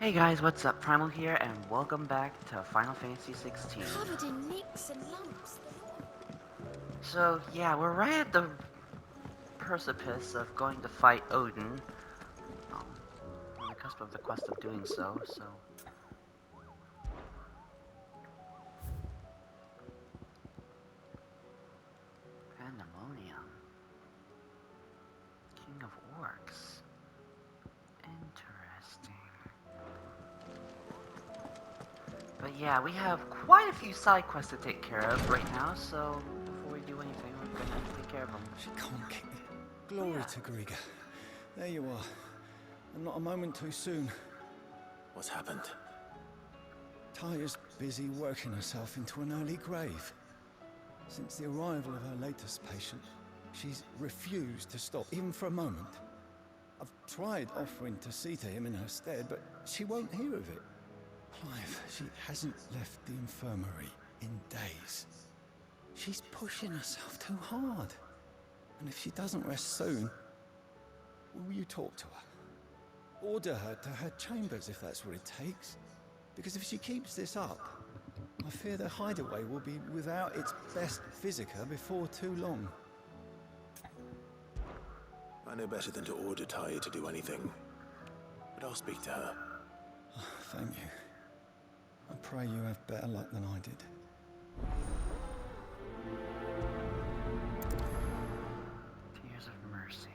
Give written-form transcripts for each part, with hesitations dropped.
Hey guys, what's up? Primal here, and welcome back to Final Fantasy XVI. Covered in nicks and lumps. So yeah, we're right at the precipice of going to fight Odin. Um, on the cusp of the quest of doing so. Pandemonium. King of Orcs. Interesting. But yeah, we have quite a few side quests to take care of right now, so before we do anything, we're gonna take care of them. She can't keep me. Glory to Griga. There you are. And not a moment too soon. What's happened? Taya's busy working herself into an early grave. Since the arrival of her latest patient, she's refused to stop, even for a moment. I've tried offering to see to him in her stead, but she won't hear of it. Clive, she hasn't left the infirmary in days. She's pushing herself too hard. And if she doesn't rest soon, will you talk to her? Order her to her chambers if that's what it takes. Because if she keeps this up, I fear the hideaway will be without its best physica before too long. I know better than to order Taya to do anything, but I'll speak to her. Thank you. I pray you have better luck than I did. Tears of Mercy.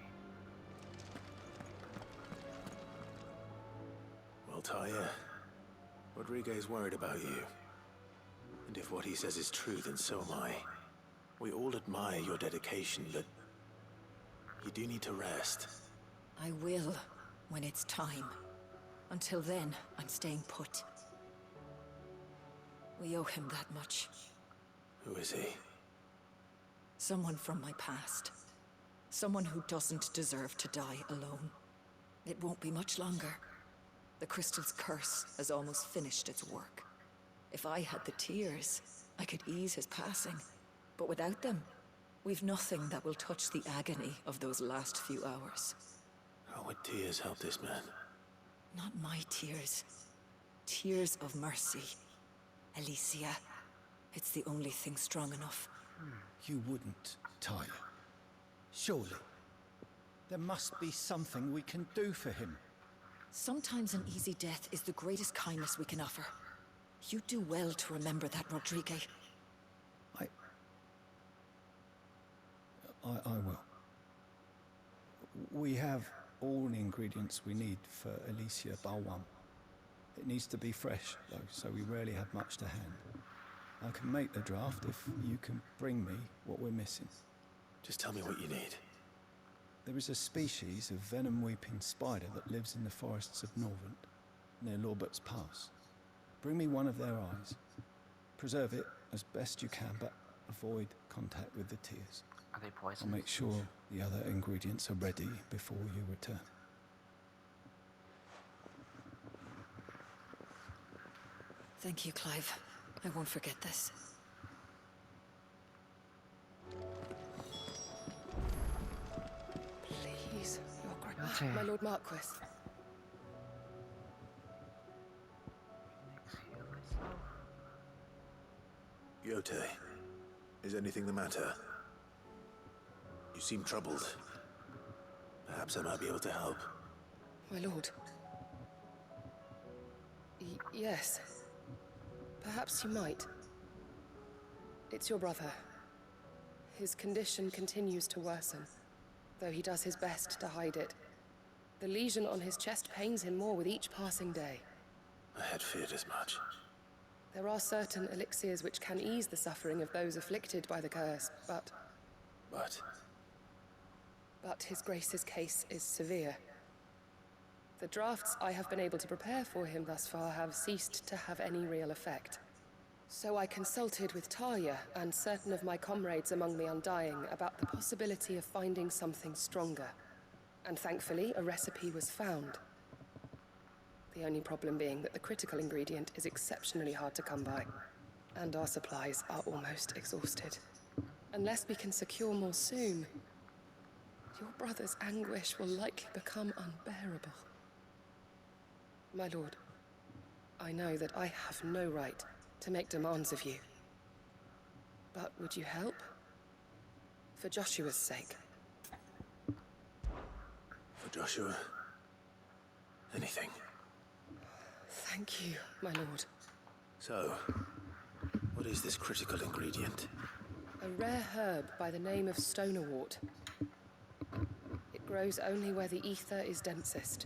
Well, Taya, Rodriguez worried about you. And if what he says is true, then so am I. We all admire your dedication, but you do need to rest. I will, when it's time. Until then, I'm staying put. We owe him that much. Who is he? Someone from my past. Someone who doesn't deserve to die alone. It won't be much longer. The crystal's curse has almost finished its work. If I had the tears, I could ease his passing. But without them, we've nothing that will touch the agony of those last few hours. How would tears help this man? Not my tears. Tears of mercy. Alicia. It's the only thing strong enough. You wouldn't, Taya. Surely. There must be something we can do for him. Sometimes an easy death is the greatest kindness we can offer. You do well to remember that, Rodriguez. I will. We have all the ingredients we need for Alicia Balwam. It needs to be fresh, though, so we rarely have much to hand. I can make the draft if you can bring me what we're missing. Just tell me what you need. There is a species of venom-weeping spider that lives in the forests of Norvent, near Lorbert's Pass. Bring me one of their eyes. Preserve it as best you can, but avoid contact with the tears. Are they poisonous? I'll make sure the other ingredients are ready before you return. Thank you, Clive. I won't forget this. Please, Your Grace. Okay. My Lord Marquis. Heal myself. Yote, is anything the matter? You seem troubled. Perhaps I might be able to help. My lord. Yes. Perhaps you might. It's your brother. His condition continues to worsen, though he does his best to hide it. The lesion on his chest pains him more with each passing day. I had feared as much. There are certain elixirs which can ease the suffering of those afflicted by the curse, but His Grace's case is severe. The drafts I have been able to prepare for him thus far have ceased to have any real effect. So I consulted with Talia and certain of my comrades among the Undying about the possibility of finding something stronger. And thankfully, a recipe was found. The only problem being that the critical ingredient is exceptionally hard to come by, and our supplies are almost exhausted. Unless we can secure more soon, your brother's anguish will likely become unbearable. My lord, I know that I have no right to make demands of you. But would you help? For Joshua's sake. For Joshua, anything. Thank you, my lord. So, what is this critical ingredient? A rare herb by the name of stonerwort. It grows only where the ether is densest.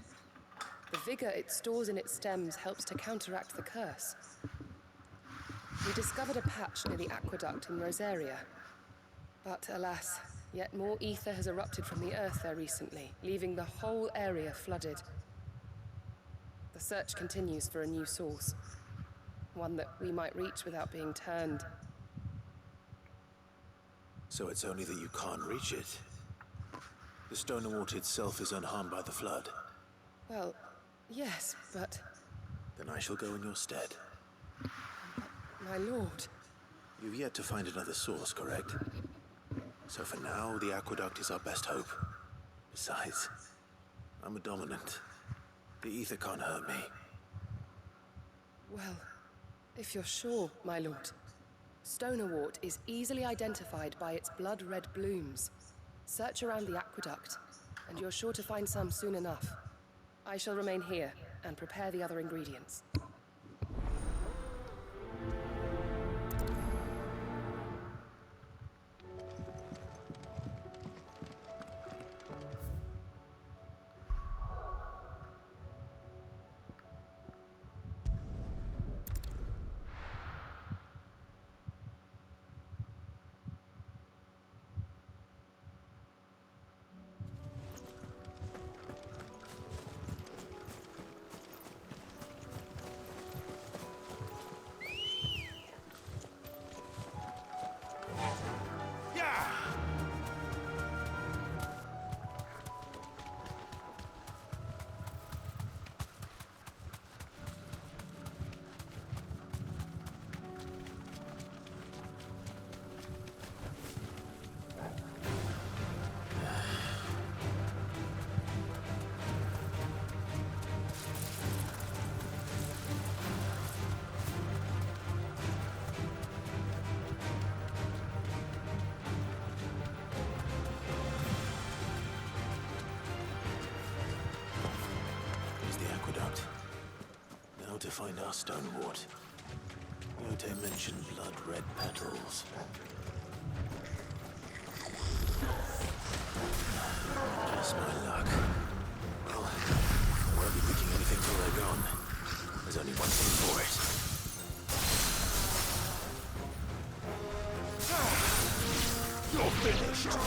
The vigor it stores in its stems helps to counteract the curse. We discovered a patch near the aqueduct in Rosaria. But alas, yet more ether has erupted from the earth there recently, leaving the whole area flooded. The search continues for a new source. One that we might reach without being turned. So it's only that you can't reach it? The Stonerwort itself is unharmed by the flood? Well, yes, but... Then I shall go in your stead. My lord... You've yet to find another source, correct? So for now, the aqueduct is our best hope. Besides, I'm a dominant. The ether can't hurt me. Well, if you're sure, my lord. Stonerwort is easily identified by its blood-red blooms. Search around the aqueduct, and you're sure to find some soon enough. I shall remain here and prepare the other ingredients. To find our Stonewort. Yote mentioned blood-red petals. Just my luck. Well, I won't be picking anything till they're gone. There's only one thing for it. You're finished!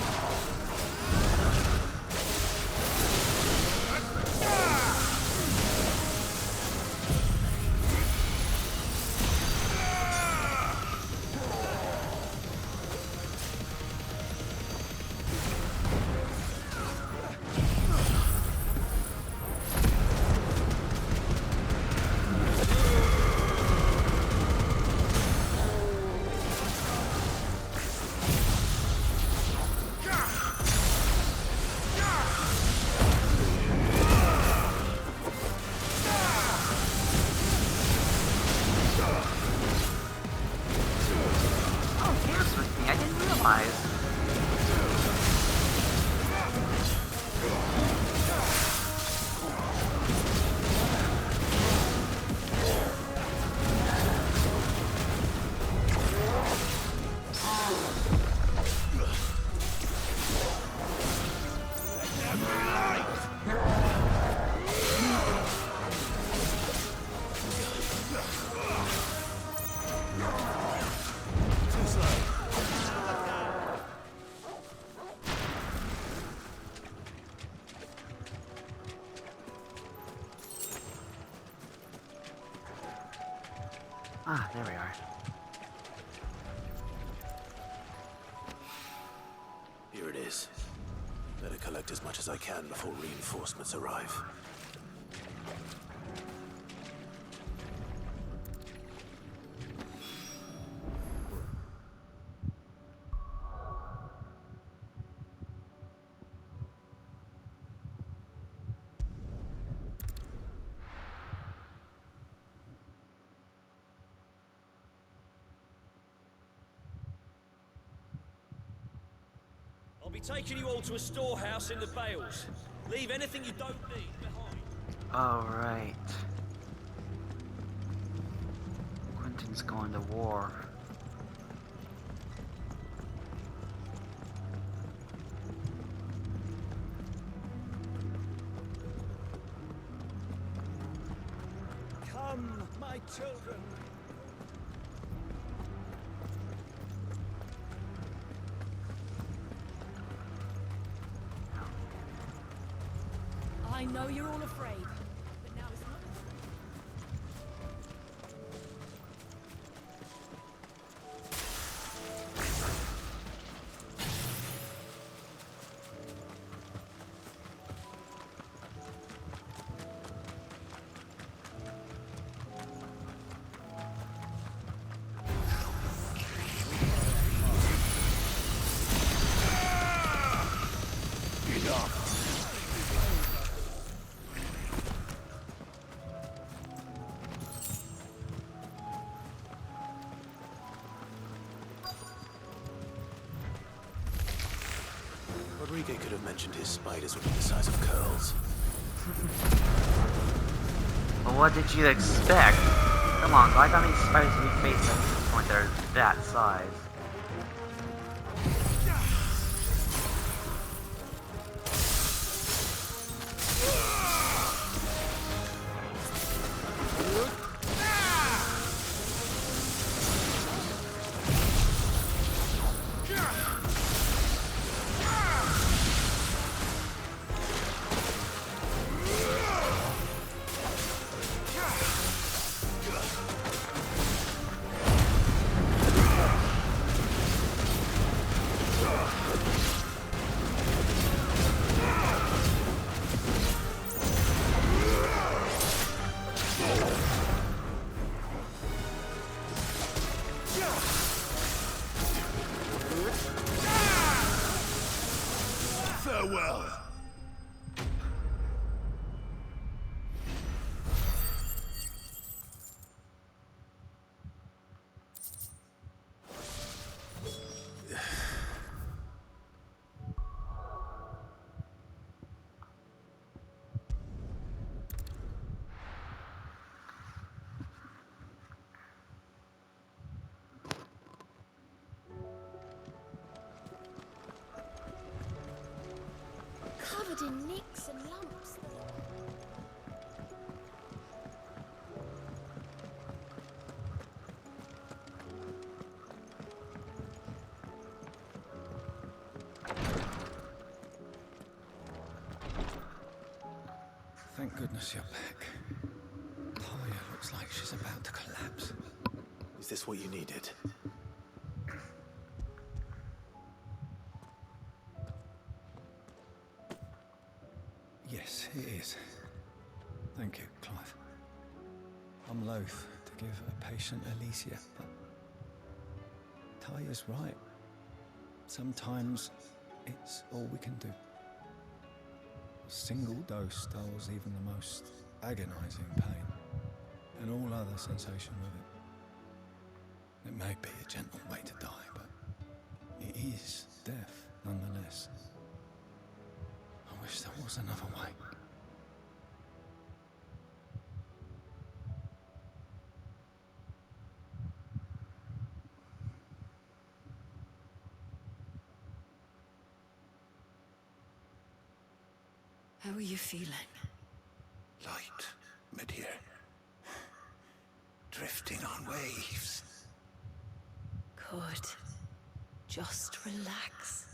Ah, there we are. Here it is. Better collect as much as I can before reinforcements arrive. be taking you all to a storehouse in the Bales. Leave anything you don't need behind. Alright. Quentin's going to war. Come, my children. I know you're all afraid, but now is not. Rodrigo could have mentioned his spiders would be the size of curls. Well, what did you expect? Come on, like how many spiders have you faced at this point that are that size? Farewell. Covered in nicks and lumps. Thank goodness you're back. Talia looks like she's about to collapse. Is this what you needed? Yes, it is. Thank you, Clive. I'm loath to give a patient Alicia, but Talia's right. Sometimes it's all we can do. A single dose dulls even the most agonizing pain, and all other sensation with it. It may be a gentle way to die, but it is death nonetheless. I wish there was another way. How are you feeling? Light, mid-here. Drifting on waves. Good. Just relax.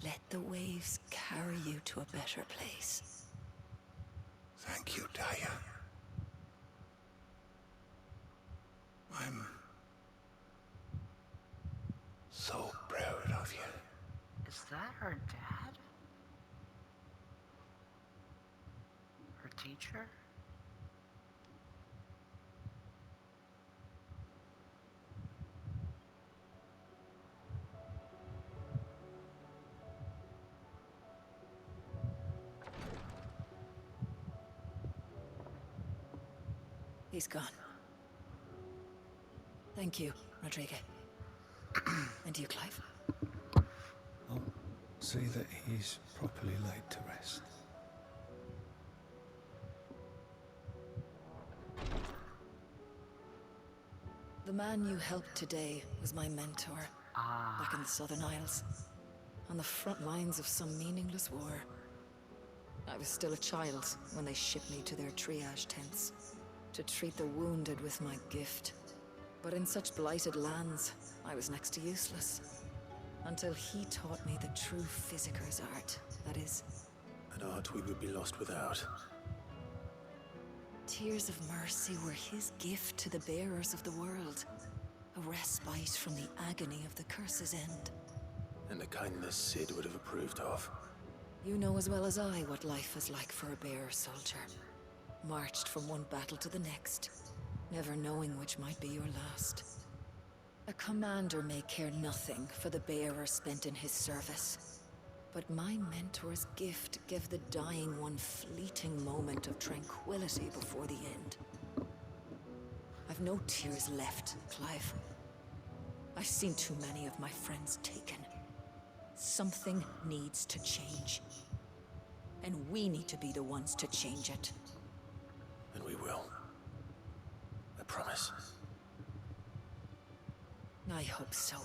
Let the waves carry you to a better place. Thank you, Daya. I'm so proud of you. Is that her dad? Her teacher? He's gone. Thank you, Rodrigo. And you, Clive. I'll see that he's properly laid to rest. The man you helped today was my mentor, back in the Southern Isles, on the front lines of some meaningless war. I was still a child when they shipped me to their triage tents, to treat the wounded with my gift. But in such blighted lands, I was next to useless. Until he taught me the true physicker's art, that is. An art we would be lost without. Tears of mercy were his gift to the bearers of the world. A respite from the agony of the curse's end. And a kindness Sid would have approved of. You know as well as I what life is like for a bearer soldier. Marched from one battle to the next, never knowing which might be your last. A commander may care nothing for the bearer spent in his service. But my mentor's gift gave the dying one fleeting moment of tranquility before the end. I've no tears left, Clive. I've seen too many of my friends taken. Something needs to change. And we need to be the ones to change it. And we will. I promise. I hope so.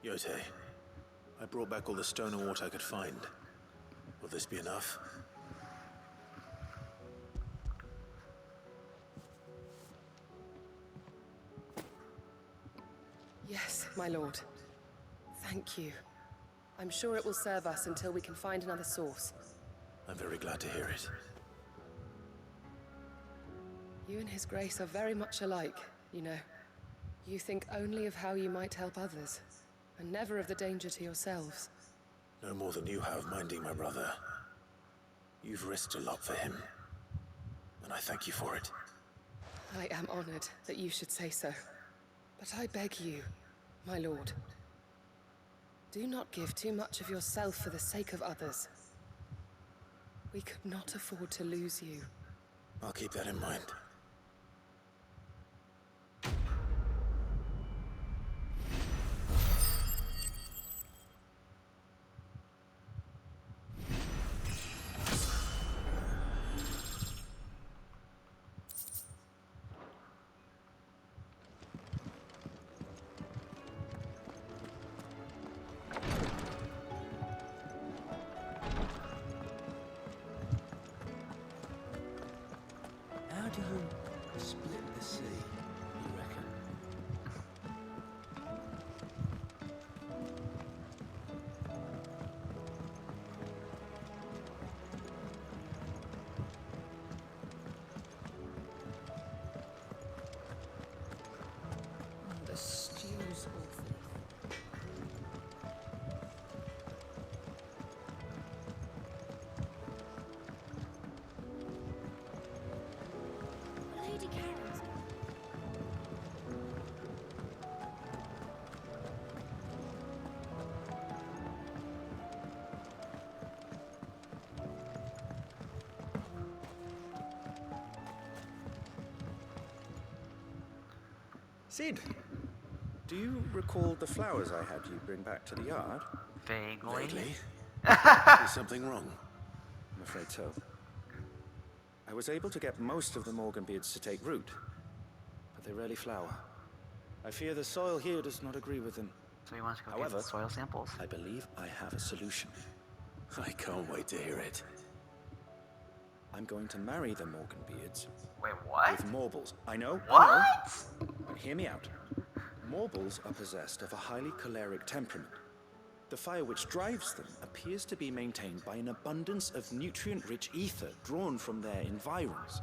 Yote, I brought back all the stone and water I could find. Will this be enough? Yes, my lord. Thank you. I'm sure it will serve us until we can find another source. I'm very glad to hear it. You and His Grace are very much alike, you know. You think only of how you might help others, and never of the danger to yourselves. No more than you have minding my brother. You've risked a lot for him, and I thank you for it. I am honored that you should say so. But I beg you, my lord, do not give too much of yourself for the sake of others. We could not afford to lose you. I'll keep that in mind. How do you split the sea, you reckon? The stew's awful. Lady Karen's Sid, do you recall the flowers I had you bring back to the yard? Vaguely. Vaguely? Is something wrong? I'm afraid so. I was able to get most of the Morganbeards to take root, but they rarely flower. I fear the soil here does not agree with them. So he wants to go However, get the soil samples. I believe I have a solution. I can't wait to hear it. I'm going to marry the Morganbeards Wait, what? with Morbles. I know, What? but hear me out. Morbles are possessed of a highly choleric temperament. The fire which drives them appears to be maintained by an abundance of nutrient-rich ether drawn from their environs.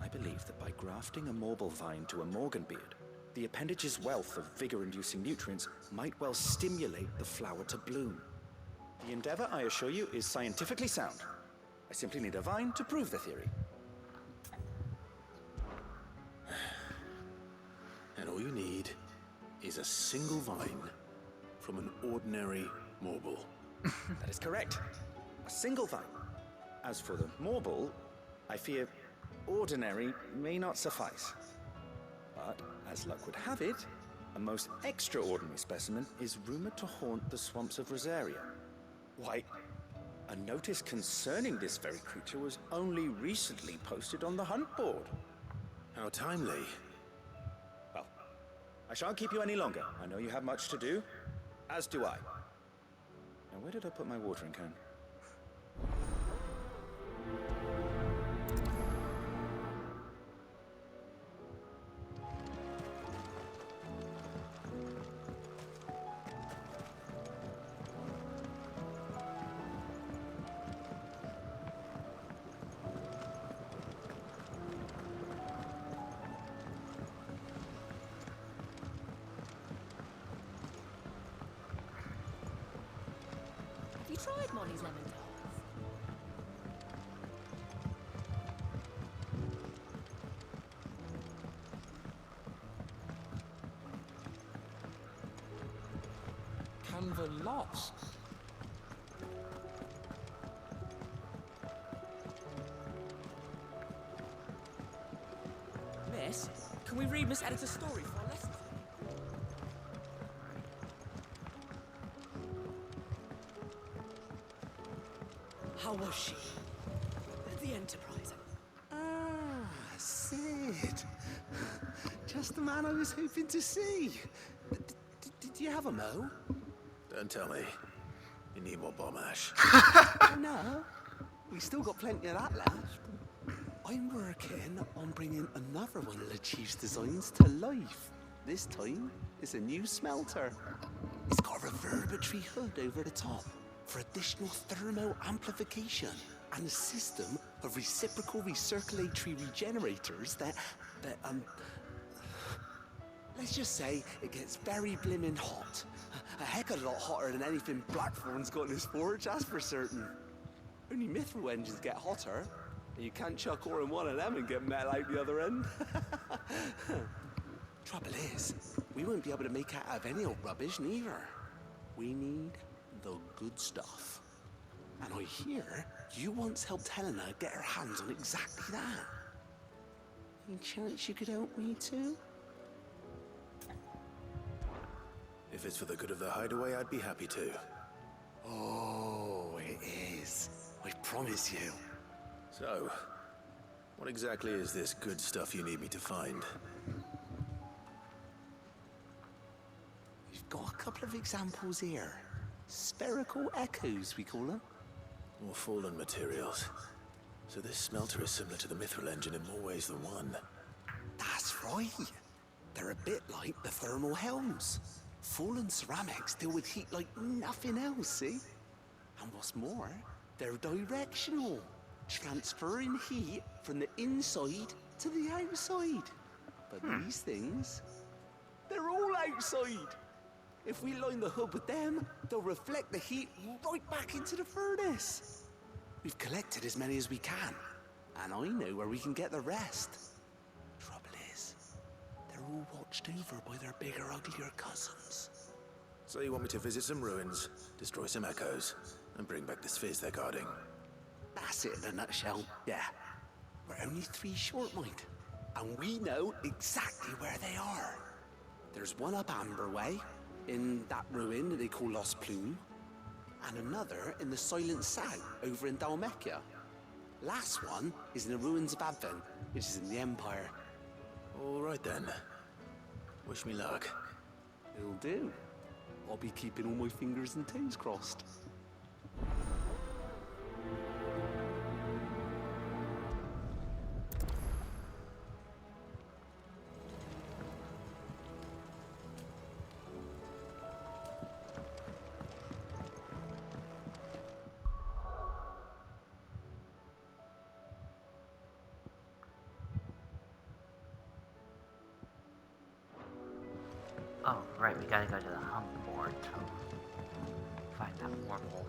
I believe that by grafting a Morble vine to a Morganbeard, the appendage's wealth of vigor-inducing nutrients might well stimulate the flower to bloom. The endeavor, I assure you, is scientifically sound. I simply need a vine to prove the theory. And all you need is a single vine from an ordinary marble. That is correct. A single vine. As for the marble, I fear ordinary may not suffice. But, as luck would have it, a most extraordinary specimen is rumored to haunt the swamps of Rosaria. Why, a notice concerning this very creature was only recently posted on the hunt board. How timely. Well, I shan't keep you any longer. I know you have much to do, as do I. Now, where did I put my watering can? Have you tried Molly's lemon tarts? Canva lost. Miss, can we read Miss Editor's story for our lesson? How was she? The Enterprise. Ah, Sid. Just the man I was hoping to see. Did you have a mo? Don't tell me. You need more bomb ash. No. We still got plenty of that left. I'm working on bringing another one of the Chief's designs to life. This time, it's a new smelter. It's got a reverberatory hood over the top for additional thermal amplification and a system of reciprocal recirculatory regenerators that let's just say it gets very blimmin' hot. A heck of a lot hotter than anything Blackthorn's got in his forge, that's for certain. Only mithril engines get hotter, and you can't chuck ore in one of them and get metal out the other end. Trouble is, we won't be able to make it out of any old rubbish neither. We need the good stuff. And I hear you once helped Helena get her hands on exactly that. Any chance you could help me too? If it's for the good of the hideaway, I'd be happy to. Oh, it is. I promise you. So, what exactly is this good stuff you need me to find? We've got a couple of examples here. Spherical echoes, we call them. More fallen materials. So this smelter is similar to the mithril engine in more ways than one. That's right. They're a bit like the thermal helms. Fallen ceramics deal with heat like nothing else, see? And what's more, they're directional, transferring heat from the inside to the outside. But these things, they're all outside. If we line the hood with them, they'll reflect the heat right back into the furnace. We've collected as many as we can, and I know where we can get the rest. Trouble is, they're all watched over by their bigger, uglier cousins. So you want me to visit some ruins, destroy some echoes, and bring back this fizz they're guarding? That's it in a nutshell, yeah. We're only 3 short, mind, and we know exactly where they are. There's one up Amber Way, in that ruin that they call Lost Plume, and another in the Silent South over in Dalmekia. Last one is in the ruins of Advent, which is in the Empire. All right then. Wish me luck. It'll do. I'll be keeping all my fingers and toes crossed. Oh, right, we gotta go to the hump board to find That mortal.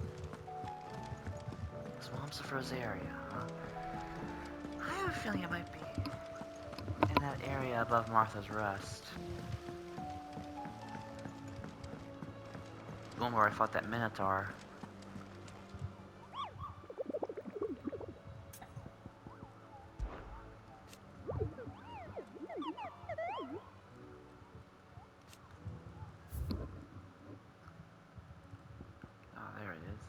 Swamps of Rosaria, huh? I have a feeling it might be in that area above Martha's Rest. The one where I fought that Minotaur. Oh, there it is.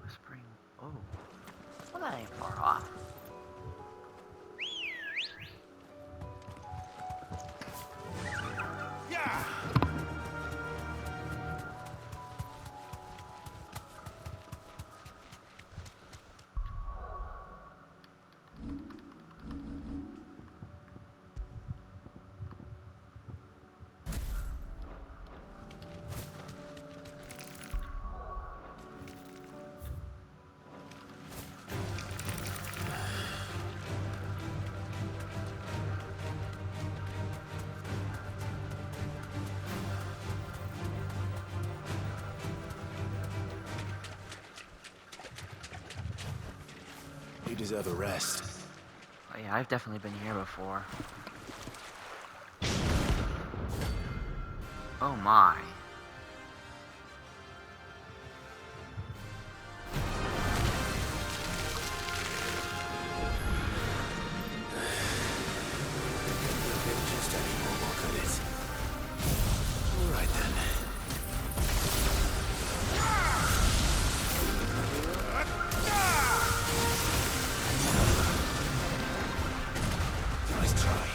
Whispering. Oh. Well, that ain't far off. You deserve a rest. Oh, yeah, I've definitely been here before. Oh my. Just any more walk on it. All right then. Nice try.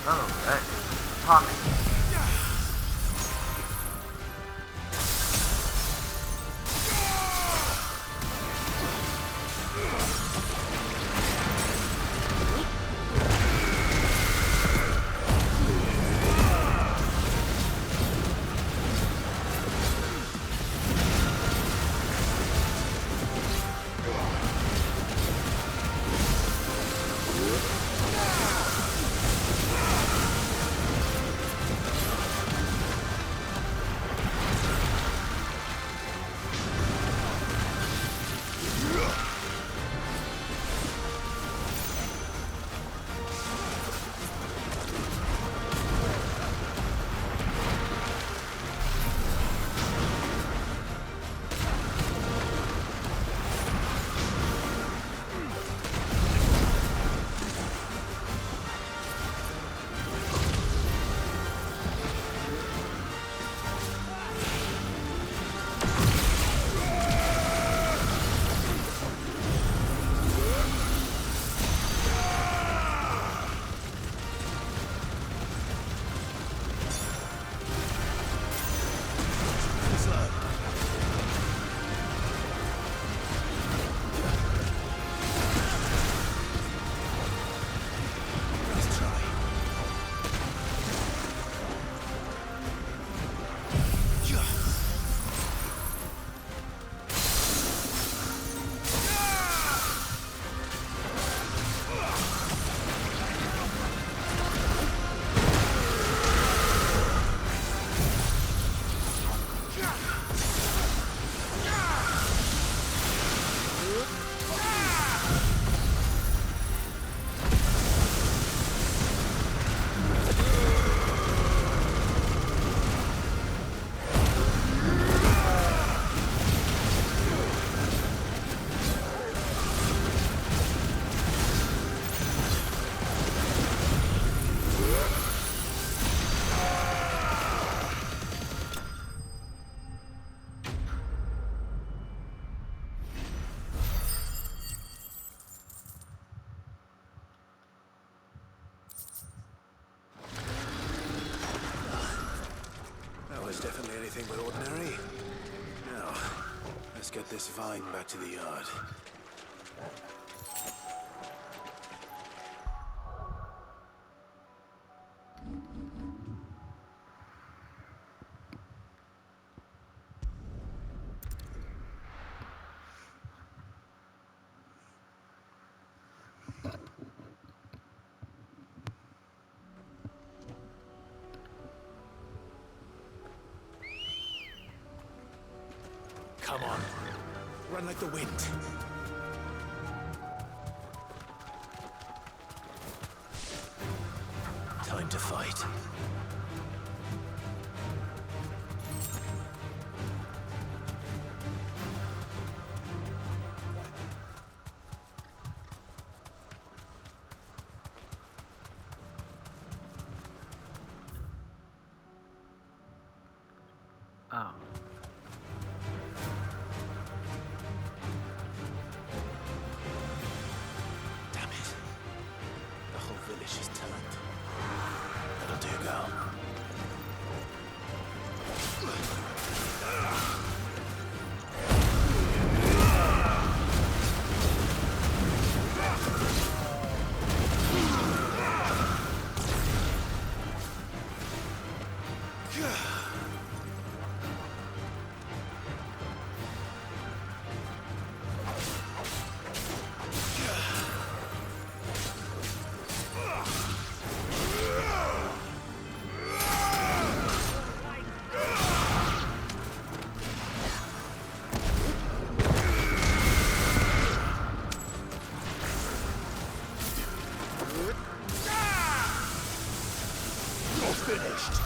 Oh, Tommy. It's definitely anything but ordinary. Now, let's get this vine back to the yard. Come on. Run like the wind. Time to fight. Oh. Damn it. The whole village is turned. That'll do, girl. Finished.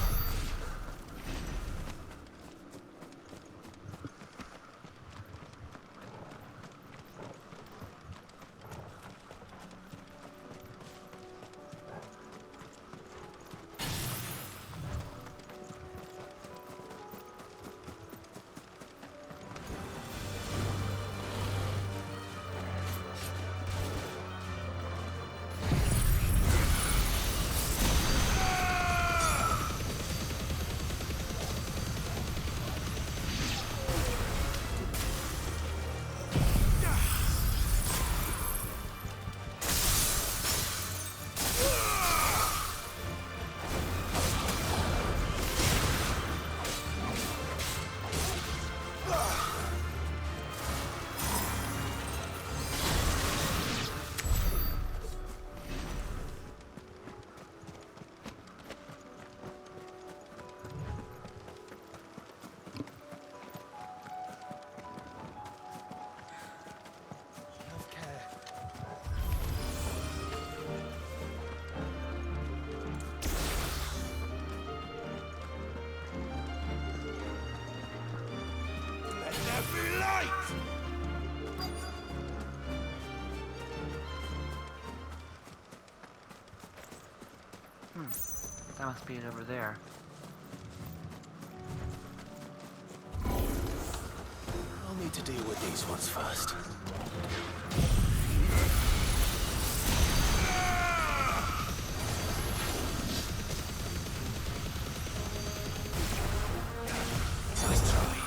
That must be it over there. I'll need to deal with these ones first. Nice try.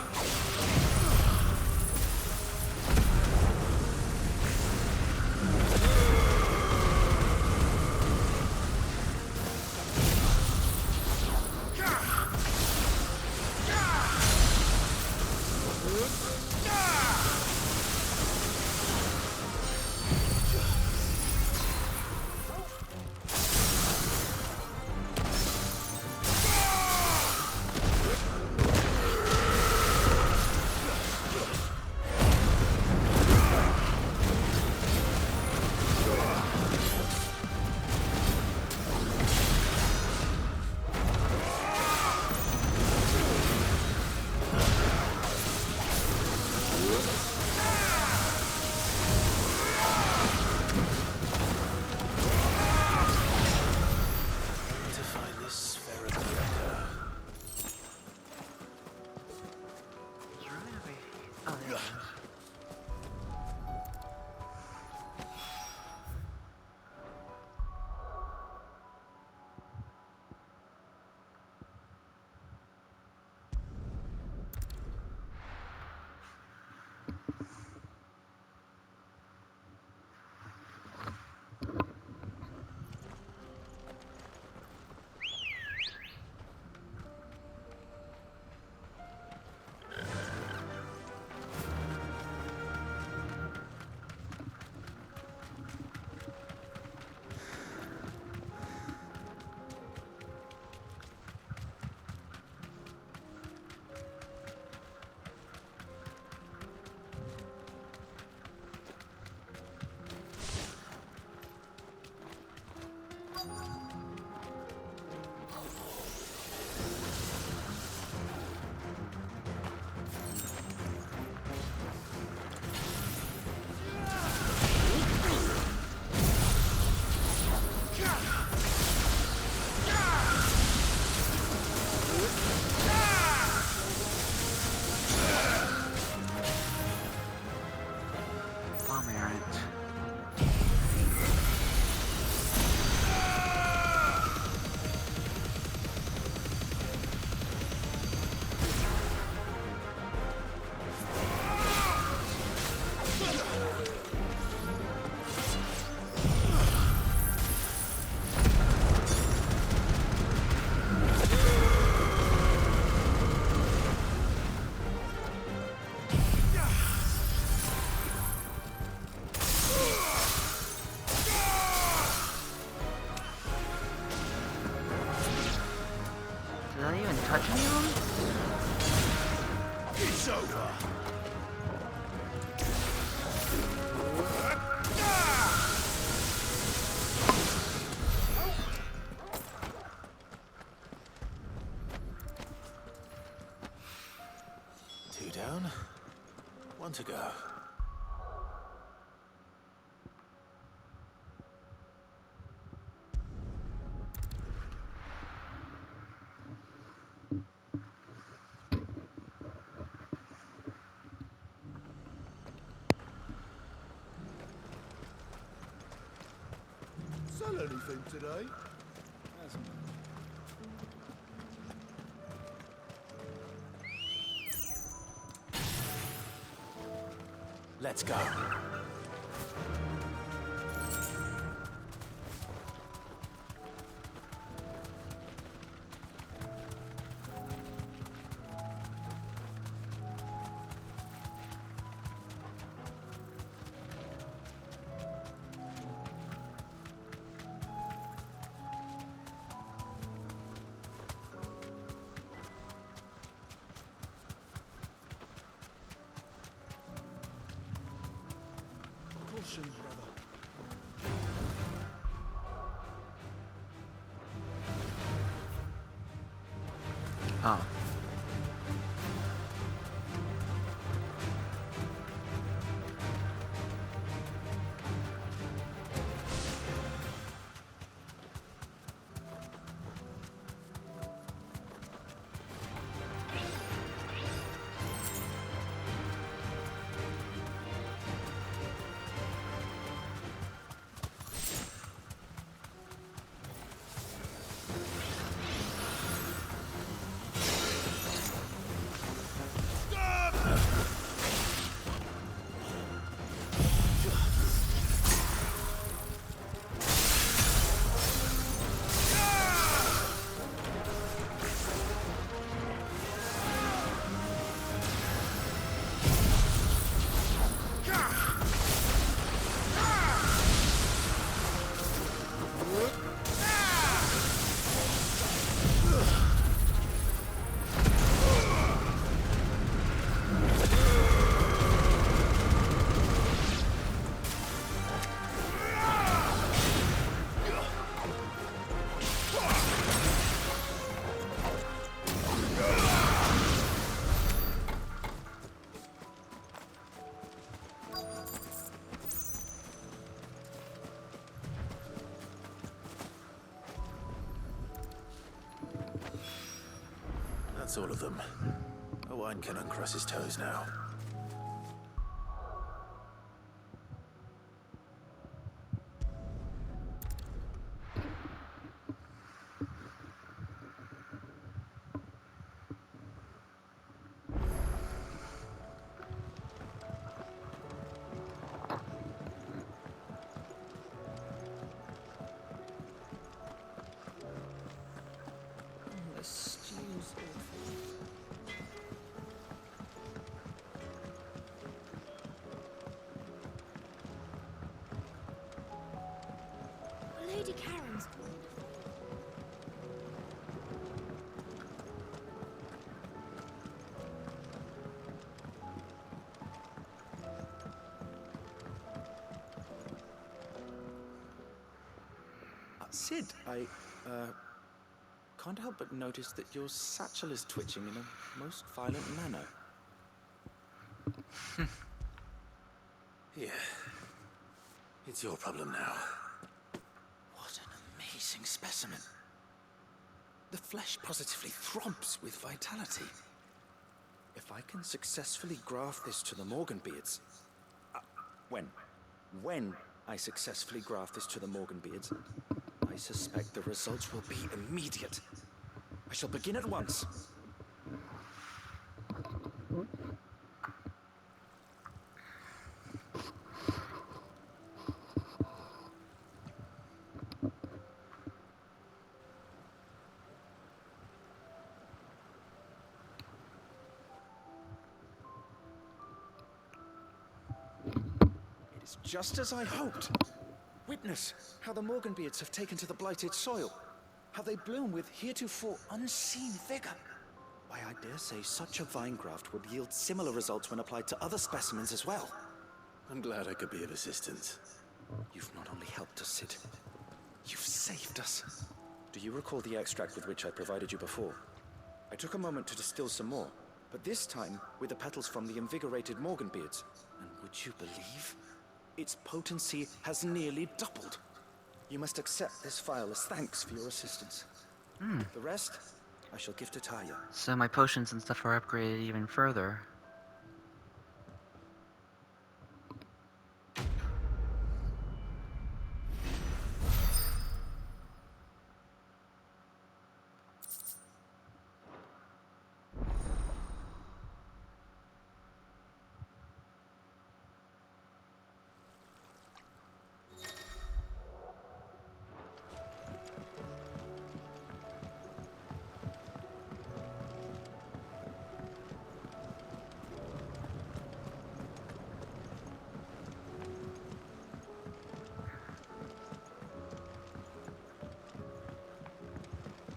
Bomb errant. Did that even touch anyone? It's over. 2 down, 1 to go. Sell anything today? Let's go. Caution, brother. Oh. That's all of them. Owain can uncross his toes now. The stew's awful. Sid, I can't help but notice that your satchel is twitching in a most violent manner. Yeah. It's your problem now. What an amazing specimen. The flesh positively throbs with vitality. If I can successfully graft this to the Morganbeards... When I successfully graft this to the Morganbeards, I suspect the results will be immediate. I shall begin at once. It is just as I hoped. Witness how the Morganbeards have taken to the blighted soil. How they bloom with heretofore unseen vigor. Why, I dare say such a vine graft would yield similar results when applied to other specimens as well. I'm glad I could be of assistance. You've not only helped us, Sid, you've saved us. Do you recall the extract with which I provided you before? I took a moment to distill some more, but this time with the petals from the invigorated Morganbeards. And would you believe? Its potency has nearly doubled. You must accept this vial as thanks for your assistance. The rest, I shall give to Talia. So my potions and stuff are upgraded even further.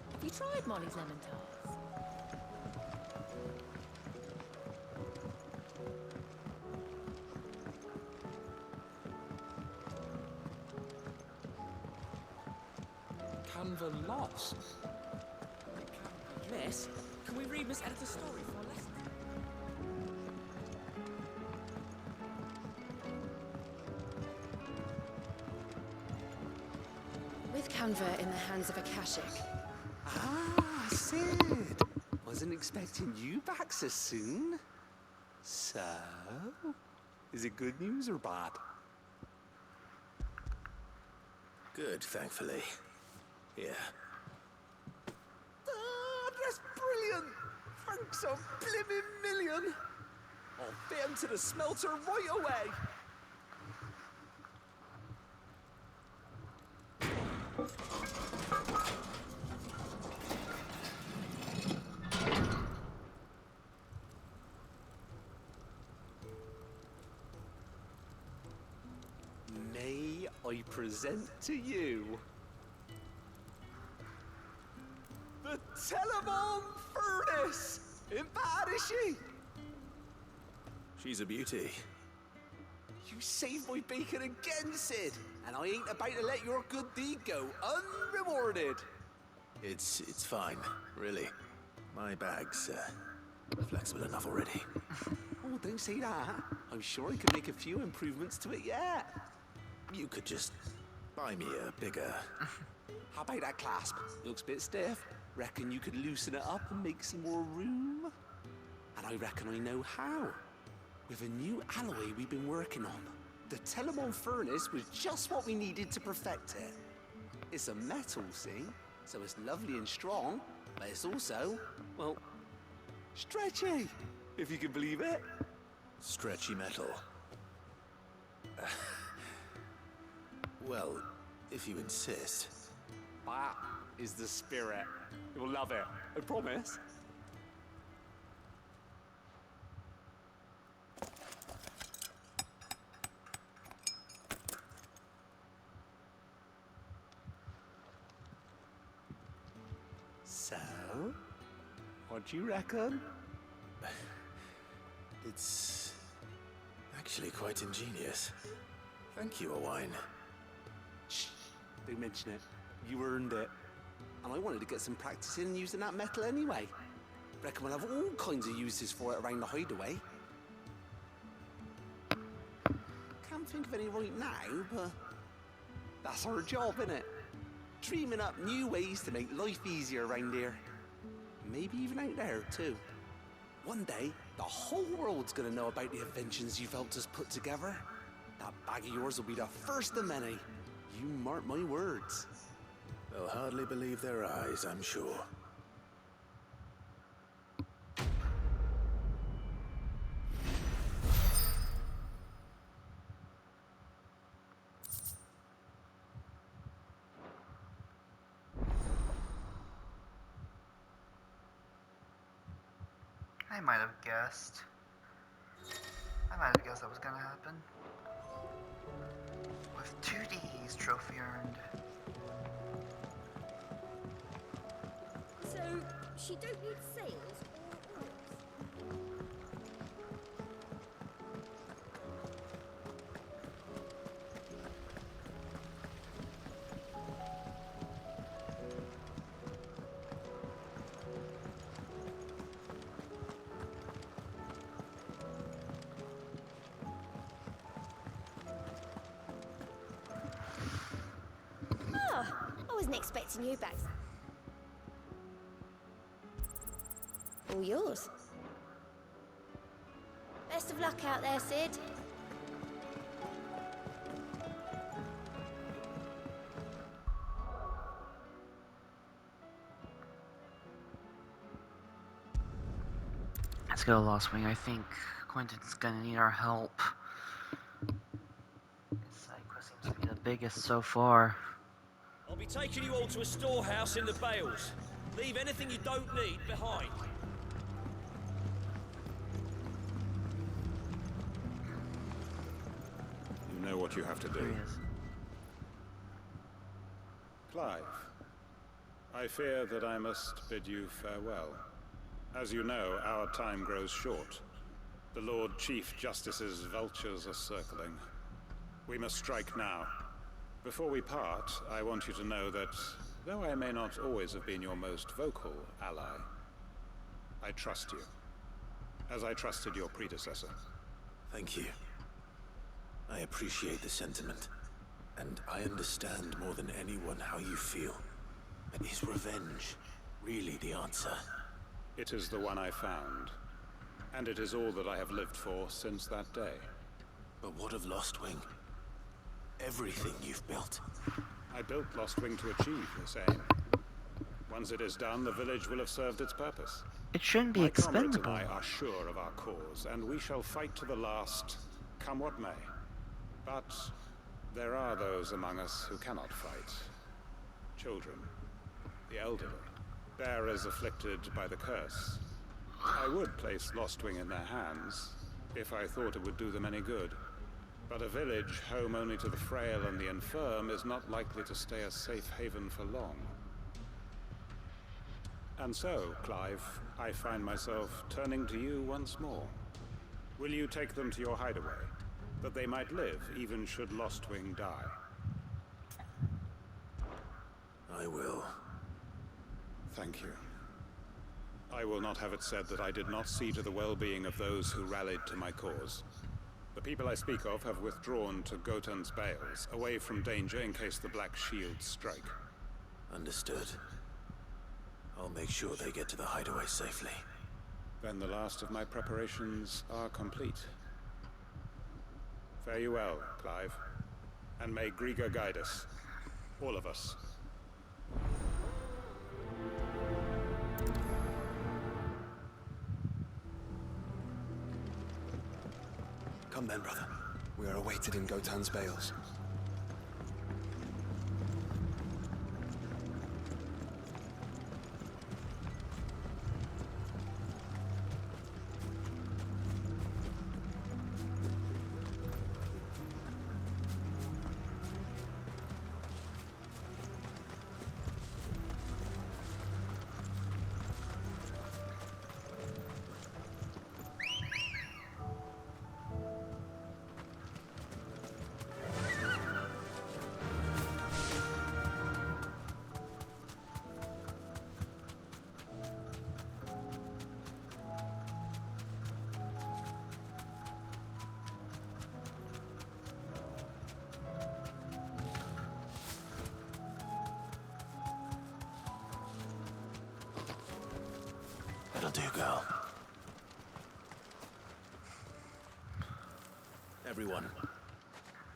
Have you tried Molly's lemon tarts? Canva lost. Miss, can we read Miss Editor's story for a lesson? With Canva in the hands of Akashic, Ah, Sid. Wasn't expecting you back so soon. So, is it good news or bad? Good, thankfully. Yeah. Ah, that's brilliant. Thanks a blimmin' million. I'll fit 'em to the smelter right away. May I present to you the Telemon Furnace? Ain't bad, is she? She's a beauty. You saved my bacon again, Sid, and I ain't about to let your good deed go unrewarded. It's fine, really. My bag's flexible enough already. Oh, don't say that. I'm sure I could make a few improvements to it yet. You could just buy me a bigger... How about that clasp? Looks a bit stiff. Reckon you could loosen it up and make some more room? And I reckon I know how. With a new alloy we've been working on. The Telemon Furnace was just what we needed to perfect it. It's a metal, see? So it's lovely and strong, but it's also, well, stretchy, if you can believe it. Stretchy metal. Well, if you insist. That is the spirit. You'll love it, I promise. So, what do you reckon? It's actually quite ingenious. Thank you, Owain. Shh, don't mention it. You earned it. And I wanted to get some practice in using that metal anyway. Reckon we'll have all kinds of uses for it around the hideaway. Can't think of any right now, but that's our job, innit? Dreaming up new ways to make life easier around here. Maybe even out there, too. One day, the whole world's gonna know about the inventions you've helped us put together. That bag of yours will be the first of many. You mark my words. They'll hardly believe their eyes, I'm sure. I might have guessed. I might have guessed that was gonna happen. With 2D's trophy earned. So, she don't need sails or oars? I wasn't expecting you back. All yours. Best of luck out there, Sid. Let's go, Lost Wing. I think Quentin's gonna need our help. This side quest seems to be the biggest so far. I'll be taking you all to a storehouse in the Bales. Leave anything you don't need behind. You know what you have to There do. he is. Clive, I fear that I must bid you farewell. As you know, our time grows short. The Lord Chief Justice's vultures are circling. We must strike now. Before we part, I want you to know that, though I may not always have been your most vocal ally, I trust you, as I trusted your predecessor. Thank you. I appreciate the sentiment, and I understand more than anyone how you feel. But is revenge really the answer? It is the one I found, and it is all that I have lived for since that day. But what of Lost Wing? Everything you've built. I built Lost Wing to achieve this aim. Once it is done, the village will have served its purpose. It shouldn't be My comrades expendable. and I are sure of our cause, and we shall fight to the last, come what may. But there are those among us who cannot fight. Children, the elderly, bearers afflicted by the curse. I would place Lost Wing in their hands, if I thought it would do them any good. But a village home only to the frail and the infirm is not likely to stay a safe haven for long. And so, Clive, I find myself turning to you once more. Will you take them to your hideaway, that they might live even should Lost Wing die? I will. Thank you. I will not have it said that I did not see to the well-being of those who rallied to my cause. The people I speak of have withdrawn to Gotan's Bales, away from danger in case the Black Shields strike. Understood. I'll make sure they get to the hideaway safely. Then the last of my preparations are complete. Fare you well, Clive. And may Griga guide us. All of us. Come then, brother. We are awaited in Gotan's Bales. do, girl. Everyone,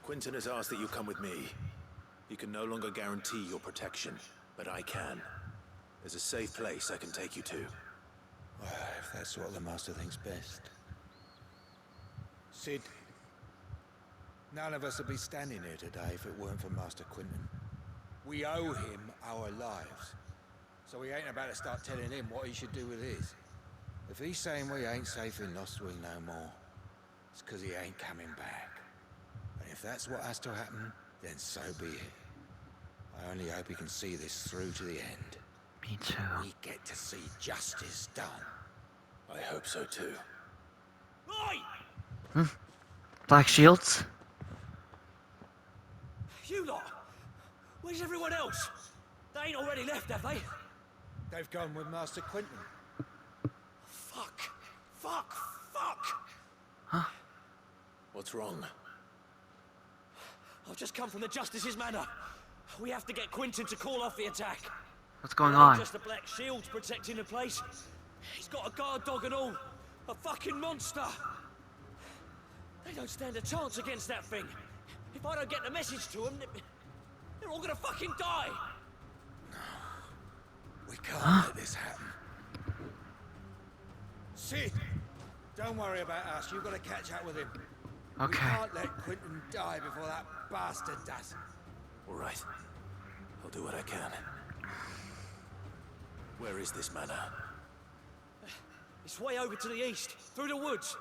Quentin has asked that you come with me. He can no longer guarantee your protection, but I can. There's a safe place I can take you to. Well, if that's what the Master thinks best. Sid, none of us would be standing here today if it weren't for Master Quentin. We owe him our lives. So we ain't about to start telling him what he should do with his. If he's saying we ain't safe in Nostwing no more, it's because he ain't coming back. And if that's what has to happen, then so be it. I only hope he can see this through to the end. Me too. We get to see justice done. I hope so too. Oi! Black Shields? You lot! Where's everyone else? They ain't already left, have they? They've gone with Master Quentin. Fuck! Fuck! Fuck! Huh? What's wrong? I've just come from the Justice's manor. We have to get Quentin to call off the attack. What's going Not on? just the Black Shields protecting the place. He's got a guard dog and all. A fucking monster. They don't stand a chance against that thing. If I don't get the message to them, they're all gonna fucking die. We can't let this happen. Sid, don't worry about us. You've got to catch up with him. We Okay. can't let Quentin die before that bastard does. All right. I'll do what I can. Where is this manor? It's way over to the east, through the woods.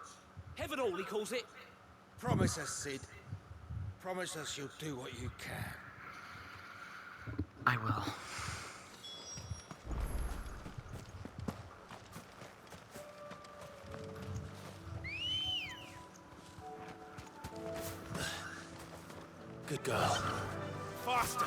Heaven Hall, he calls it. Promise us, Sid. Promise us you'll do what you can. I will. Good girl. Faster!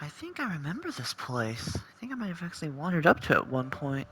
I think I remember this place. I think I might have actually wandered up to it at one point.